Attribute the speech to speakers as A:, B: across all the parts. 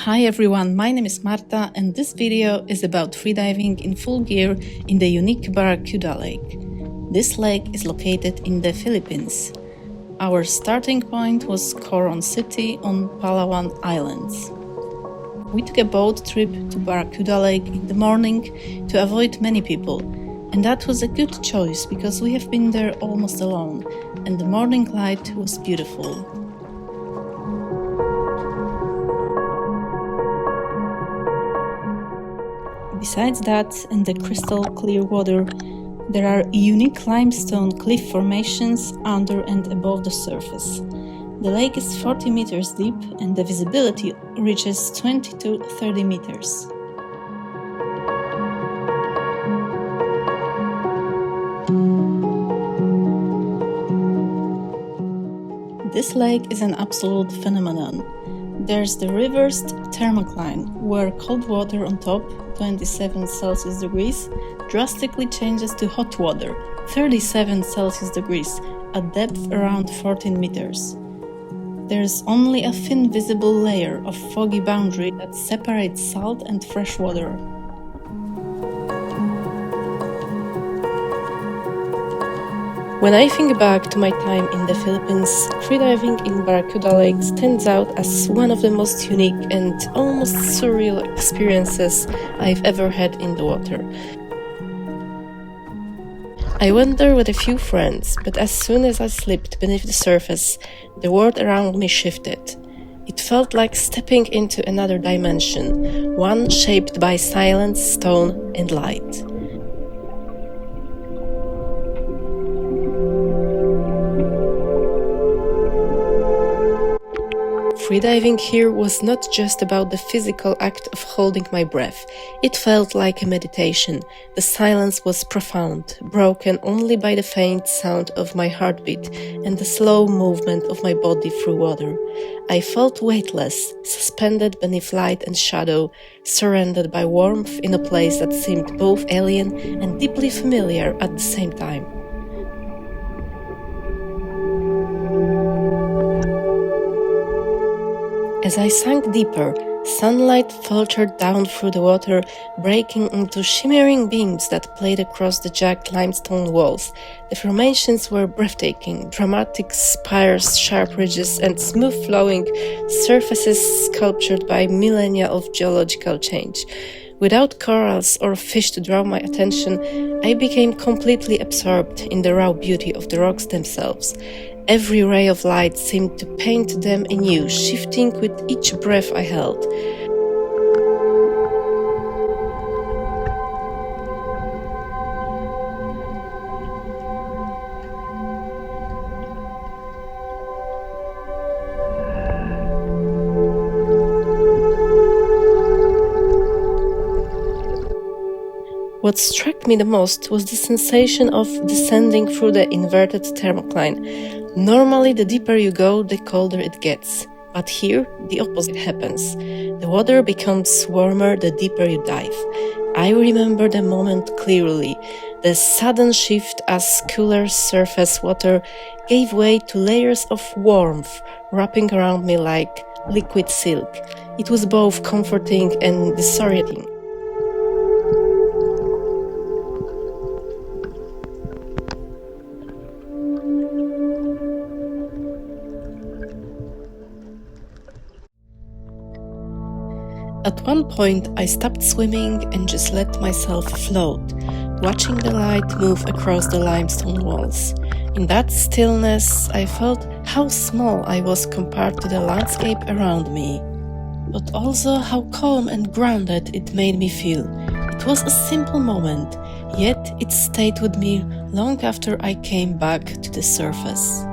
A: Hi everyone, my name is Marta and this video is about freediving in full gear in the unique Barracuda Lake. This lake is located in the Philippines. Our starting point was Coron City on Palawan Islands. We took a boat trip to Barracuda Lake in the morning to avoid many people, and that was a good choice because we have been there almost alone and the morning light was beautiful. Besides that, in the crystal clear water, there are unique limestone cliff formations under and above the surface. The lake is 40 meters deep and the visibility reaches 20 to 30 meters. This lake is an absolute phenomenon. There's the reversed thermocline, where cold water on top, 27 Celsius degrees, drastically changes to hot water, 37 Celsius degrees, at depth around 14 meters. There's only a thin visible layer of foggy boundary that separates salt and fresh water. When I think back to my time in the Philippines, freediving in Barracuda Lake stands out as one of the most unique and almost surreal experiences I've ever had in the water. I went there with a few friends, but as soon as I slipped beneath the surface, the world around me shifted. It felt like stepping into another dimension, one shaped by silence, stone, and light. Freediving here was not just about the physical act of holding my breath. It felt like a meditation. The silence was profound, broken only by the faint sound of my heartbeat and the slow movement of my body through water. I felt weightless, suspended beneath light and shadow, surrounded by warmth in a place that seemed both alien and deeply familiar at the same time. As I sank deeper, sunlight filtered down through the water, breaking into shimmering beams that played across the jagged limestone walls. The formations were breathtaking, dramatic spires, sharp ridges, and smooth-flowing surfaces sculptured by millennia of geological change. Without corals or fish to draw my attention, I became completely absorbed in the raw beauty of the rocks themselves. Every ray of light seemed to paint them anew, shifting with each breath I held. What struck me the most was the sensation of descending through the inverted thermocline. Normally, the deeper you go, the colder it gets. But here, the opposite happens. The water becomes warmer the deeper you dive. I remember the moment clearly. The sudden shift as cooler surface water gave way to layers of warmth wrapping around me like liquid silk. It was both comforting and disorienting. At one point, I stopped swimming and just let myself float, watching the light move across the limestone walls. In that stillness, I felt how small I was compared to the landscape around me, but also how calm and grounded it made me feel. It was a simple moment, yet it stayed with me long after I came back to the surface.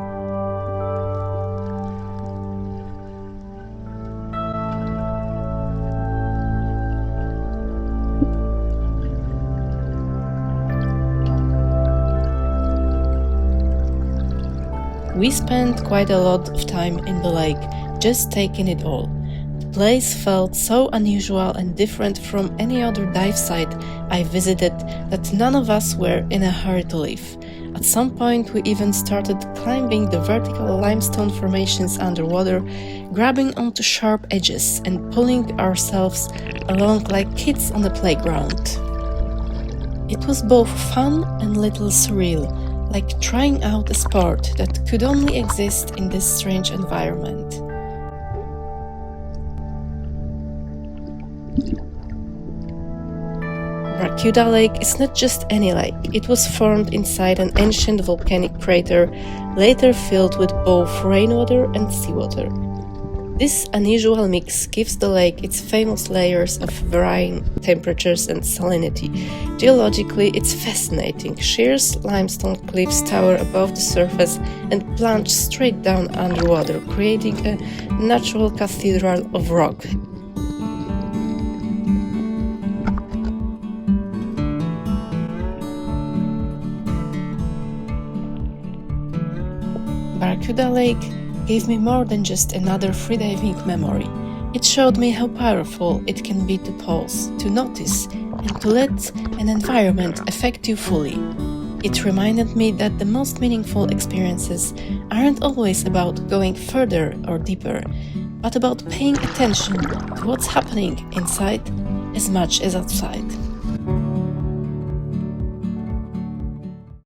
A: We spent quite a lot of time in the lake, just taking it all. The place felt so unusual and different from any other dive site I visited that none of us were in a hurry to leave. At some point, we even started climbing the vertical limestone formations underwater, grabbing onto sharp edges and pulling ourselves along like kids on the playground. It was both fun and a little surreal, like trying out a sport that could only exist in this strange environment. Barracuda Lake is not just any lake. It was formed inside an ancient volcanic crater, later filled with both rainwater and seawater. This unusual mix gives the lake its famous layers of varying temperatures and salinity. Geologically, it's fascinating. Sheer limestone cliffs tower above the surface and plunge straight down underwater, creating a natural cathedral of rock. Barracuda Lake gave me more than just another freediving memory. It showed me how powerful it can be to pause, to notice, and to let an environment affect you fully. It reminded me that the most meaningful experiences aren't always about going further or deeper, but about paying attention to what's happening inside as much as outside.